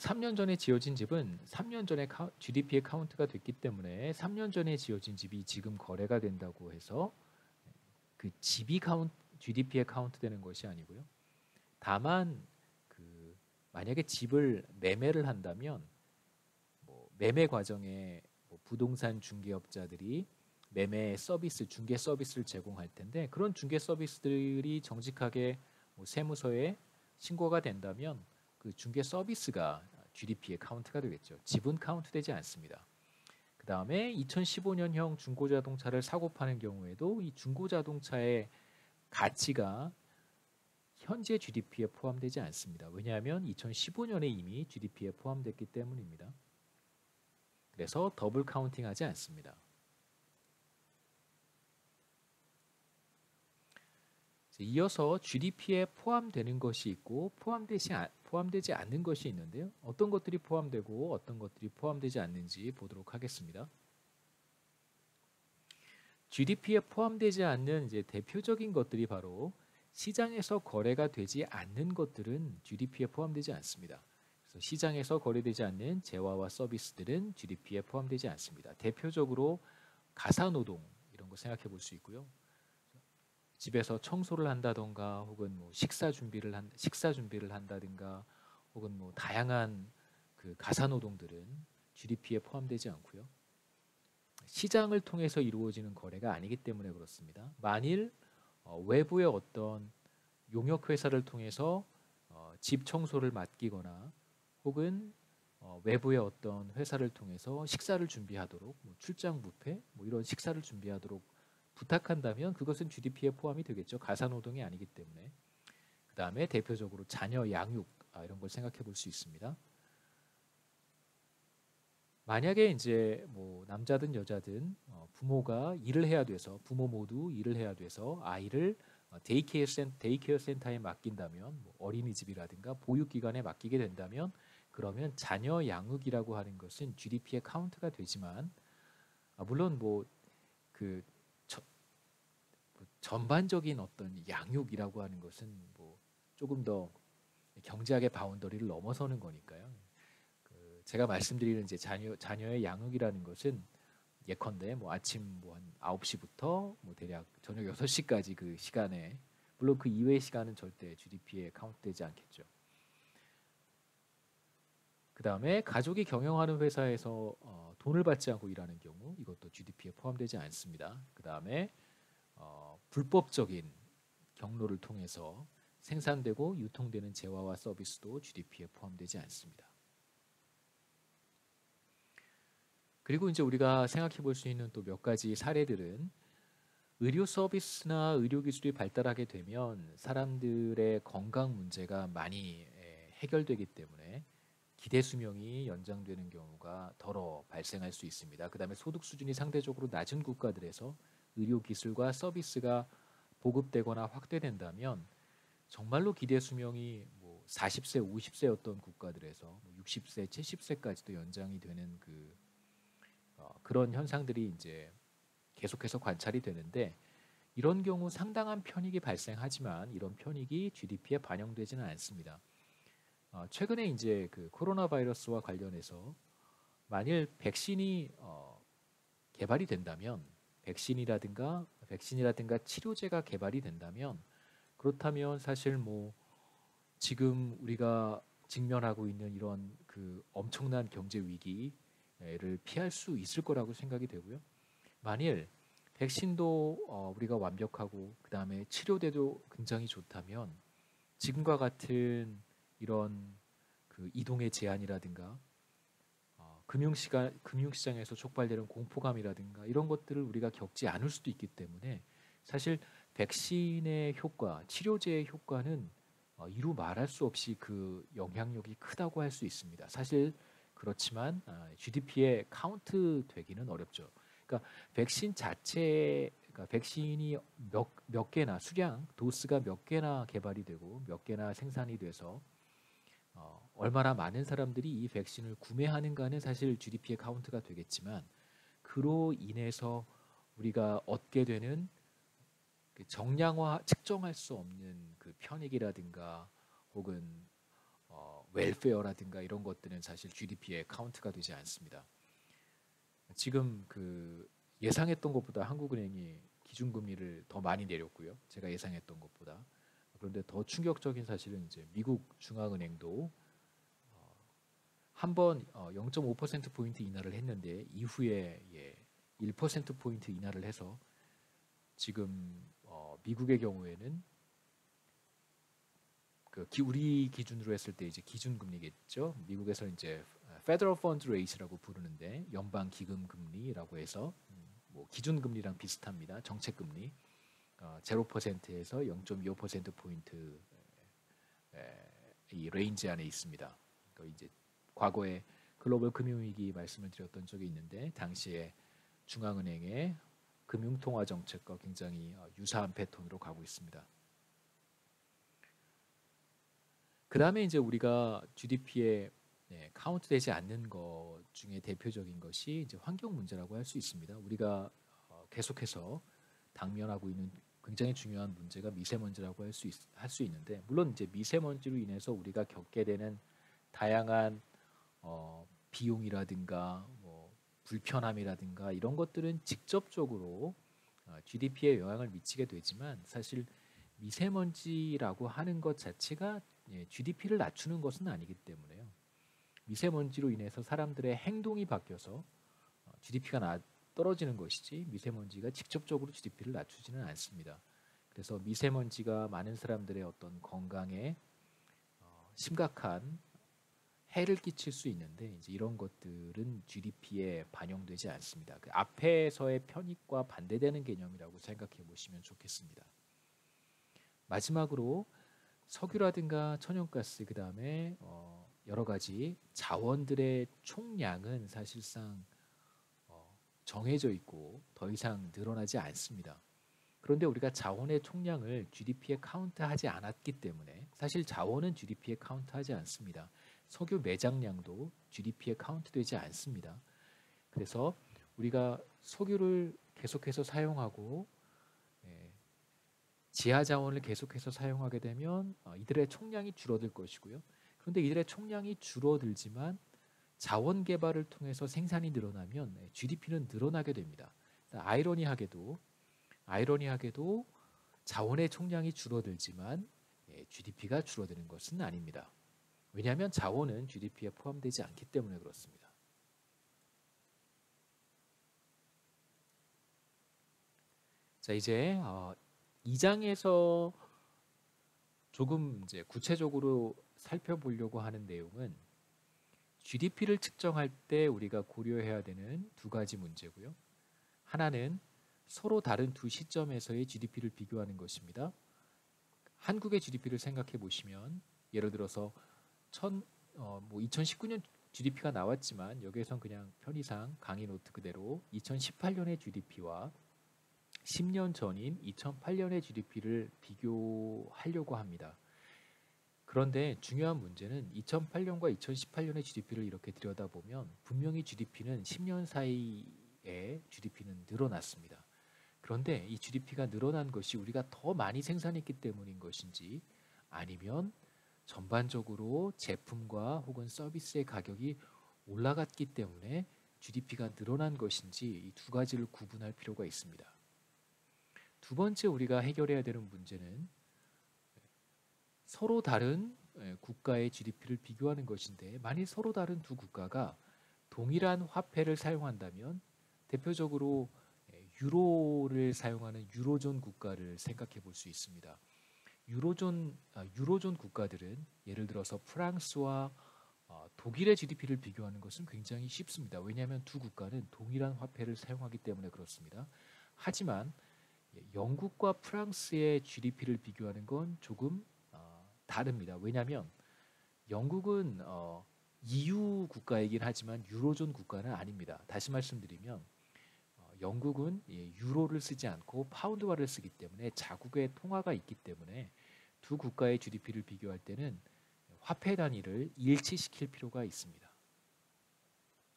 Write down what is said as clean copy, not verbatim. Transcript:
3년 전에 지어진 집은 3년 전에 GDP에 카운트가 됐기 때문에 3년 전에 지어진 집이 지금 거래가 된다고 해서 그 집이 GDP에 카운트되는 것이 아니고요. 다만 그 만약에 집을 매매를 한다면 뭐 매매 과정에 뭐 부동산 중개업자들이 매매 서비스, 중개 서비스를 제공할 텐데 그런 중개 서비스들이 정직하게 뭐 세무서에 신고가 된다면 그 중개 서비스가 GDP에 카운트가 되겠죠. 집은 카운트되지 않습니다. 그 다음에 2015년형 중고자동차를 사고 파는 경우에도 이 중고자동차의 가치가 현재 GDP에 포함되지 않습니다. 왜냐하면 2015년에 이미 GDP에 포함됐기 때문입니다. 그래서 더블 카운팅하지 않습니다. 이어서 GDP에 포함되는 것이 있고 포함되지 않는 것이 있는데요. 어떤 것들이 포함되고 어떤 것들이 포함되지 않는지 보도록 하겠습니다. GDP에 포함되지 않는 이제 대표적인 것들이 바로 시장에서 거래가 되지 않는 것들은 GDP에 포함되지 않습니다. 그래서 시장에서 거래되지 않는 재화와 서비스들은 GDP에 포함되지 않습니다. 대표적으로 가사노동 이런 거 생각해 볼 수 있고요. 집에서 청소를 한다던가 혹은 뭐 식사 준비를 한다든가 혹은 뭐 다양한 그 가사노동들은 GDP에 포함되지 않고요. 시장을 통해서 이루어지는 거래가 아니기 때문에 그렇습니다. 만일 외부의 어떤 용역회사를 통해서 집 청소를 맡기거나 혹은 외부의 어떤 회사를 통해서 식사를 준비하도록 뭐 출장 뷔페 뭐 이런 식사를 준비하도록 부탁한다면 그것은 GDP에 포함이 되겠죠. 가사노동이 아니기 때문에. 그 다음에 대표적으로 자녀 양육 이런 걸 생각해 볼 수 있습니다. 만약에 이제 뭐 남자든 여자든 부모가 일을 해야 돼서 부모 모두 일을 해야 돼서 아이를 데이케어 센터에 맡긴다면 뭐 어린이집이라든가 보육기관에 맡기게 된다면 그러면 자녀 양육이라고 하는 것은 GDP에 카운트가 되지만 물론 뭐그 전반적인 어떤 양육이라고 하는 것은 뭐 조금 더 경제학의 바운더리를 넘어서는 거니까요. 제가 말씀드리는 이제 자녀의 양육이라는 것은 예컨대 뭐 아침 뭐 한 9시부터 뭐 대략 저녁 6시까지 그 시간에 물론 그 이외의 시간은 절대 GDP에 카운트되지 않겠죠. 그 다음에 가족이 경영하는 회사에서 돈을 받지 않고 일하는 경우 이것도 GDP에 포함되지 않습니다. 그 다음에 불법적인 경로를 통해서 생산되고 유통되는 재화와 서비스도 GDP에 포함되지 않습니다. 그리고 이제 우리가 생각해 볼 수 있는 또 몇 가지 사례들은 의료 서비스나 의료 기술이 발달하게 되면 사람들의 건강 문제가 많이 해결되기 때문에 기대 수명이 연장되는 경우가 더러 발생할 수 있습니다. 그 다음에 소득 수준이 상대적으로 낮은 국가들에서 의료 기술과 서비스가 보급되거나 확대된다면 정말로 기대 수명이 뭐 40세, 50세였던 국가들에서 뭐 60세, 70세까지도 연장이 되는 그런 현상들이 이제 계속해서 관찰이 되는데 이런 경우 상당한 편익이 발생하지만 이런 편익이 GDP에 반영되지는 않습니다. 최근에 이제 그 코로나 바이러스와 관련해서 만일 백신이 개발이 된다면 백신이라든가 치료제가 개발이 된다면 그렇다면 사실 뭐 지금 우리가 직면하고 있는 이런 그 엄청난 경제 위기를 피할 수 있을 거라고 생각이 되고요. 만일 백신도 우리가 완벽하고 그 다음에 치료제도 굉장히 좋다면 지금과 같은 이런 그 이동의 제한이라든가 금융시장에서 촉발되는 공포감이라든가 이런 것들을 우리가 겪지 않을 수도 있기 때문에 사실 백신의 효과, 치료제의 효과는 이루 말할 수 없이 그 영향력이 크다고 할 수 있습니다. 사실 그렇지만 GDP에 카운트 되기는 어렵죠. 그러니까 백신 그러니까 백신이 몇 개나 수량, 도스가 몇 개나 개발이 되고 몇 개나 생산이 돼서 얼마나 많은 사람들이 이 백신을 구매하는가는 사실 GDP의 카운트가 되겠지만 그로 인해서 우리가 얻게 되는 그 정량화 측정할 수 없는 그 편익이라든가 혹은 웰페어라든가 이런 것들은 사실 GDP에 카운트가 되지 않습니다. 지금 그 예상했던 것보다 한국은행이 기준금리를 더 많이 내렸고요. 제가 예상했던 것보다. 그런데 더 충격적인 사실은 이제 미국 중앙은행도 한번 0.5%포인트 인하를 했는데 이후에 1%포인트 인하를 해서 지금 미국의 경우에는 우리 기준으로 했을 때 이제 기준금리겠죠. 미국에서 이제 Federal Funds Rate라고 부르는데 연방 기금 금리라고 해서 뭐 기준금리랑 비슷합니다. 정책금리 0%에서 0.25%포인트 이 레인지 안에 있습니다. 그러니까 이제 과거에 글로벌 금융위기 말씀을 드렸던 적이 있는데 당시에 중앙은행의 금융통화 정책과 굉장히 유사한 패턴으로 가고 있습니다. 그 다음에 이제 우리가 GDP에 카운트되지 않는 것 중에 대표적인 것이 이제 환경 문제라고 할 수 있습니다. 우리가 계속해서 당면하고 있는 굉장히 중요한 문제가 미세먼지라고 할 수 있는데 물론 이제 미세먼지로 인해서 우리가 겪게 되는 다양한 비용이라든가 뭐 불편함이라든가 이런 것들은 직접적으로 GDP에 영향을 미치게 되지만 사실 미세먼지라고 하는 것 자체가 GDP를 낮추는 것은 아니기 때문에요. 미세먼지로 인해서 사람들의 행동이 바뀌어서 GDP가 떨어지는 것이지 미세먼지가 직접적으로 GDP를 낮추지는 않습니다. 그래서 미세먼지가 많은 사람들의 어떤 건강에 심각한 해를 끼칠 수 있는데 이제 이런 것들은 GDP에 반영되지 않습니다. 그 앞에서의 편익과 반대되는 개념이라고 생각해 보시면 좋겠습니다. 마지막으로 석유라든가 천연가스 그 다음에 여러 가지 자원들의 총량은 사실상 정해져 있고 더 이상 늘어나지 않습니다. 그런데 우리가 자원의 총량을 GDP에 카운트하지 않았기 때문에 사실 자원은 GDP에 카운트하지 않습니다. 석유 매장량도 GDP에 카운트되지 않습니다. 그래서 우리가 석유를 계속해서 사용하고 지하 자원을 계속해서 사용하게 되면 이들의 총량이 줄어들 것이고요. 그런데 이들의 총량이 줄어들지만 자원 개발을 통해서 생산이 늘어나면 GDP는 늘어나게 됩니다. 아이러니하게도 자원의 총량이 줄어들지만 GDP가 줄어드는 것은 아닙니다. 왜냐하면 자원은 GDP에 포함되지 않기 때문에 그렇습니다. 자, 이제 2장에서 조금 이제 구체적으로 살펴보려고 하는 내용은 GDP를 측정할 때 우리가 고려해야 되는 두 가지 문제고요. 하나는 서로 다른 두 시점에서의 GDP를 비교하는 것입니다. 한국의 GDP를 생각해 보시면 예를 들어서 2019년 GDP가 나왔지만 여기에선 그냥 편의상 강의 노트 그대로 2018년의 GDP와 10년 전인 2008년의 GDP를 비교하려고 합니다. 그런데 중요한 문제는 2008년과 2018년의 GDP를 이렇게 들여다보면 분명히 GDP는 10년 사이에 GDP는 늘어났습니다. 그런데 이 GDP가 늘어난 것이 우리가 더 많이 생산했기 때문인 것인지 아니면 전반적으로 제품과 혹은 서비스의 가격이 올라갔기 때문에 GDP가 늘어난 것인지 이 두 가지를 구분할 필요가 있습니다. 두 번째 우리가 해결해야 되는 문제는 서로 다른 국가의 GDP를 비교하는 것인데 만일 서로 다른 두 국가가 동일한 화폐를 사용한다면 대표적으로 유로를 사용하는 유로존 국가를 생각해 볼 수 있습니다. 유로존 국가들은 예를 들어서 프랑스와 독일의 GDP를 비교하는 것은 굉장히 쉽습니다. 왜냐하면 두 국가는 동일한 화폐를 사용하기 때문에 그렇습니다. 하지만 영국과 프랑스의 GDP를 비교하는 건 조금 다릅니다. 왜냐하면 영국은 EU 국가이긴 하지만 유로존 국가는 아닙니다. 다시 말씀드리면 영국은 유로를 쓰지 않고 파운드화를 쓰기 때문에 자국의 통화가 있기 때문에 두 국가의 GDP를 비교할 때는 화폐 단위를 일치시킬 필요가 있습니다.